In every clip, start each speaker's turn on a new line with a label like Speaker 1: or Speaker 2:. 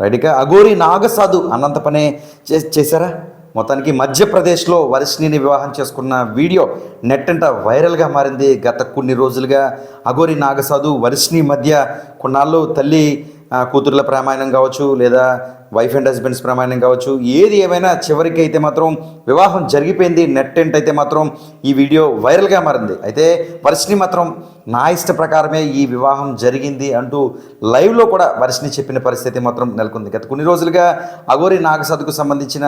Speaker 1: Right. ఇక అఘోరి నాగసాధు అన్నంత పనే చేశారా? మొత్తానికి మధ్యప్రదేశ్లో వర్షిణిని వివాహం చేసుకున్న వీడియో నెట్ అంతా వైరల్గా మారింది. గత కొన్ని రోజులుగా అఘోరి నాగసాధు వర్షిణి మధ్య కొన్నాళ్ళు తల్లి కూతుర్ల ప్రమాణం కావచ్చు, లేదా వైఫ్ అండ్ హస్బెండ్స్ ప్రమాణం కావచ్చు, ఏది ఏమైనా చివరికి అయితే మాత్రం వివాహం జరిగిపోయింది. నెట్ ఎంట్ అయితే మాత్రం ఈ వీడియో వైరల్గా మారింది. అయితే వర్షిణి మాత్రం నా ఇష్ట ప్రకారమే ఈ వివాహం జరిగింది అంటూ లైవ్లో కూడా వర్షిణి చెప్పిన పరిస్థితి మాత్రం నెలకొంది. గత కొన్ని రోజులుగా అఘోరి నాగసాధుకు సంబంధించిన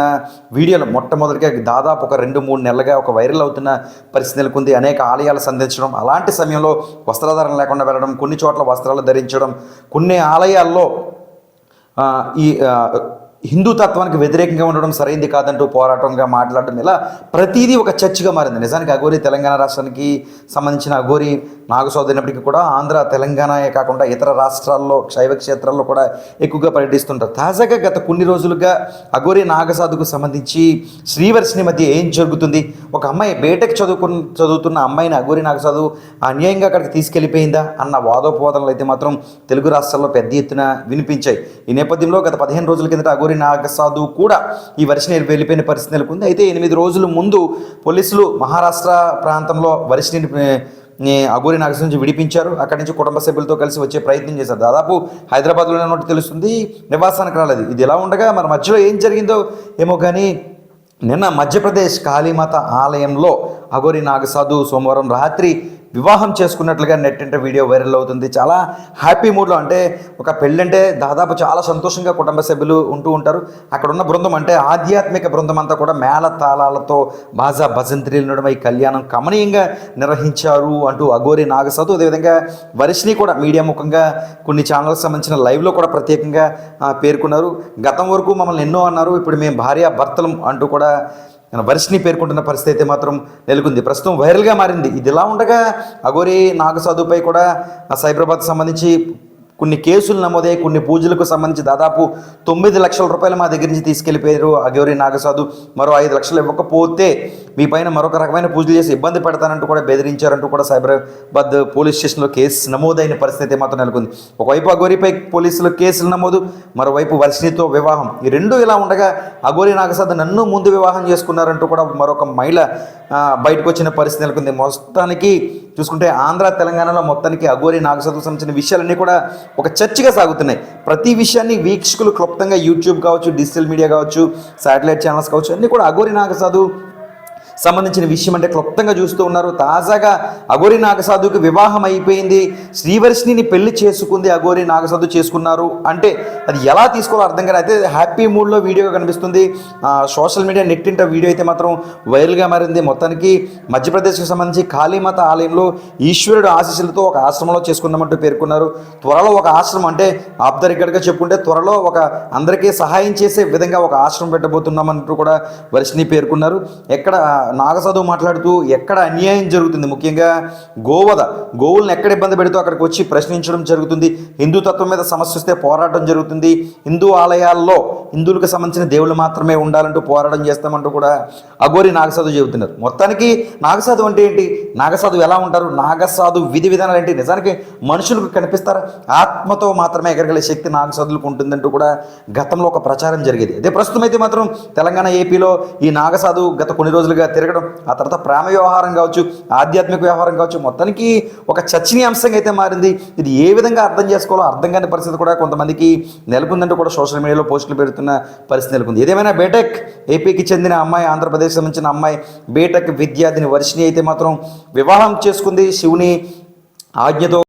Speaker 1: వీడియోలు మొట్టమొదటిగా దాదాపు ఒక 2-3 నెలలుగా ఒక వైరల్ అవుతున్న పరిస్థితి నెలకొంది. అనేక ఆలయాలు సందర్శించడం, అలాంటి సమయంలో వస్త్రధారణ లేకుండా వెళ్ళడం, కొన్ని చోట్ల వస్త్రాలు ధరించడం, కొన్ని ఆలయాల్లో ఈ హిందూ తత్వానికి వ్యతిరేకంగా ఉండడం సరైంది కాదంటూ పోరాటంగా మాట్లాడడం, ఇలా ప్రతిదీ ఒక చర్చగా మారింది. నిజానికి అఘోరి తెలంగాణ రాష్ట్రానికి సంబంధించిన అఘోరి నాగసాధు అయినప్పటికీ కూడా ఆంధ్ర తెలంగాణయే కాకుండా ఇతర రాష్ట్రాల్లో శైవ క్షేత్రాల్లో కూడా ఎక్కువగా పర్యటిస్తుంటారు. తాజాగా గత కొన్ని రోజులుగా అఘోరి నాగసాధుకు సంబంధించి శ్రీవర్షిణి మధ్య ఏం జరుగుతుంది? ఒక అమ్మాయి బీటెక్ చదువుతున్న అమ్మాయిని అఘోరి నాగసాధు అన్యాయంగా అక్కడికి తీసుకెళ్ళిపోయిందా అన్న వాదోపవాదనలు అయితే మాత్రం తెలుగు రాష్ట్రాల్లో పెద్ద ఎత్తున వినిపించాయి. ఈ నేపథ్యంలో గత 15 రోజుల కిందట అఘోరి నాగసాధు కూడా ఈ వర్షిణి వెళ్ళిపోయిన పరిస్థితి నెలకొంది. అయితే 8 రోజుల ముందు పోలీసులు మహారాష్ట్ర ప్రాంతంలో వర్షిణిని అఘోరి నాగసాధు నుంచి విడిపించారు. అక్కడి నుంచి కుటుంబ సభ్యులతో కలిసి వచ్చే ప్రయత్నం చేశారు. దాదాపు హైదరాబాద్లోనే ఉన్నట్టు తెలుస్తుంది, నివాసానికి రాలేదు. ఇది ఎలా ఉండగా మరి మధ్యలో ఏం జరిగిందో ఏమో కానీ నిన్న మధ్యప్రదేశ్ కాళీమాత ఆలయంలో అఘోరి నాగసాధు సోమవారం రాత్రి వివాహం చేసుకున్నట్లుగా నెట్ ఇంటర్ వీడియో వైరల్ అవుతుంది. చాలా హ్యాపీ మూడ్లో, అంటే ఒక పెళ్ళంటే దాదాపు చాలా సంతోషంగా కుటుంబ సభ్యులు ఉంటూ ఉంటారు. అక్కడ ఉన్న బృందం అంటే ఆధ్యాత్మిక బృందం అంతా కూడా మేళ తాళాలతో బాజా భజంత్రీలు ఉండడం, ఈ కళ్యాణం కమనీయంగా నిర్వహించారు అంటూ అఘోరి నాగసాధు, అదేవిధంగా వర్షిణి కూడా మీడియా ముఖంగా కొన్ని ఛానల్స్ సంబంధించిన లైవ్లో కూడా ప్రత్యేకంగా పేర్కొన్నారు. గతం వరకు మమ్మల్ని ఎన్నో అన్నారు, ఇప్పుడు మేము భార్యాభర్తలం అంటూ కూడా వర్షిణి పేర్కొంటున్న పరిస్థితి అయితే మాత్రం నెలకొంది. ప్రస్తుతం వైరల్గా మారింది. ఇది ఇలా ఉండగా అఘోరి నాగసాధుపై కూడా సైబరాబాద్కి సంబంధించి కొన్ని కేసులు నమోదయ్యాయి. కొన్ని పూజలకు సంబంధించి దాదాపు 9 లక్షల రూపాయలు మా దగ్గర నుంచి తీసుకెళ్ళిపోయారు అఘోరి నాగసాధు. మరో 5 లక్షలు ఇవ్వకపోతే మీ పైన మరొక రకమైన పూజలు చేసి ఇబ్బంది పెడతానంటూ కూడా బెదిరించారంటూ కూడా సైబరాబాద్ పోలీస్ స్టేషన్లో కేసు నమోదైన పరిస్థితి మాత్రం నెలకొంది. ఒకవైపు అఘోరిపై పోలీసులు కేసులు నమోదు, మరోవైపు వర్షిణితో వివాహం. ఈ రెండు ఇలా ఉండగా అఘోరి నాగసాధు నన్ను ముందు వివాహం చేసుకున్నారంటూ కూడా మరొక మహిళ బయటకు వచ్చిన పరిస్థితి నెలకొంది. మొత్తానికి చూసుకుంటే ఆంధ్ర తెలంగాణలో మొత్తానికి అఘోరి నాగసాధుకు సంబంధించిన విషయాలన్నీ కూడా ఒక చర్చగా సాగుతున్నాయి. ప్రతి విషయాన్ని వీక్షకులు క్లుప్తంగా యూట్యూబ్ కావచ్చు, డిజిటల్ మీడియా కావచ్చు, శాటిలైట్ ఛానల్స్ కావచ్చు, అన్నీ కూడా అఘోరి నాగసాధు సంబంధించిన విషయం అంటే క్లుప్తంగా చూస్తూ ఉన్నారు. తాజాగా అఘోరి నాగసాధుకి వివాహం అయిపోయింది, శ్రీవర్షిణిని పెళ్లి చేసుకుంది అఘోరి నాగసాధు చేసుకున్నారు అంటే అది ఎలా తీసుకోవాలో అర్థం కాదు. అయితే హ్యాపీ మూడ్లో వీడియోగా కనిపిస్తుంది. సోషల్ మీడియా నెట్ ఇంట వీడియో అయితే మాత్రం వైరల్గా మారింది. మొత్తానికి మధ్యప్రదేశ్కి సంబంధించి కాళీమాత ఆలయంలో ఈశ్వరుడు ఆశీస్సులతో ఒక ఆశ్రమంలో చేసుకున్నామంటూ పేర్కొన్నారు. త్వరలో ఒక ఆశ్రమం, అంటే ఆఫ్ ద రికార్డ్గా చెప్పుకుంటే త్వరలో ఒక అందరికీ సహాయం చేసే విధంగా ఒక ఆశ్రమం పెట్టబోతున్నామంటూ కూడా వర్షిణి పేర్కొన్నారు. ఎక్కడ నాగసాధు మాట్లాడుతూ ఎక్కడ అన్యాయం జరుగుతుంది, ముఖ్యంగా గోవులను ఎక్కడ ఇబ్బంది పెడుతూ అక్కడికి వచ్చి ప్రశ్నించడం జరుగుతుంది, హిందూ తత్వం మీద సమస్య వస్తే పోరాటం జరుగుతుంది, హిందూ ఆలయాల్లో హిందువులకు సంబంధించిన దేవుళ్ళు మాత్రమే ఉండాలంటూ పోరాటం చేస్తామంటూ కూడా అఘోరి నాగసాధు చెబుతున్నారు. మొత్తానికి నాగసాధు అంటే ఏంటి, నాగసాధు ఎలా ఉంటారు, నాగసాధు విధి విధానాలు ఏంటి, నిజానికి మనుషులకు కనిపిస్తారా, ఆత్మతో మాత్రమే ఎగరగలే శక్తి నాగసాధులకు ఉంటుందంటూ కూడా గతంలో ఒక ప్రచారం జరిగేది. అదే ప్రస్తుతం అయితే మాత్రం తెలంగాణ, ఏపీలో ఈ నాగసాధు గత కొన్ని రోజులుగా తిరగడం, ఆ తర్వాత ప్రేమ వ్యవహారం కావచ్చు, ఆధ్యాత్మిక వ్యవహారం కావచ్చు, మొత్తానికి ఒక చర్చనీయాంశంగా అయితే మారింది. ఇది ఏ విధంగా అర్థం చేసుకోవాలో అర్థం కాని పరిస్థితి కూడా కొంతమందికి నెలకొందంటూ కూడా సోషల్ మీడియాలో పోస్టులు పెడుతున్న పరిస్థితి నెలకొంది. ఏదేమైనా బీటెక్ ఏపీకి చెందిన అమ్మాయి, ఆంధ్రప్రదేశ్ సంబంధించిన అమ్మాయి, బీటెక్ విద్యార్థిని వర్షిణి అయితే మాత్రం వివాహం చేసుకుంది శివుని ఆజ్ఞతో.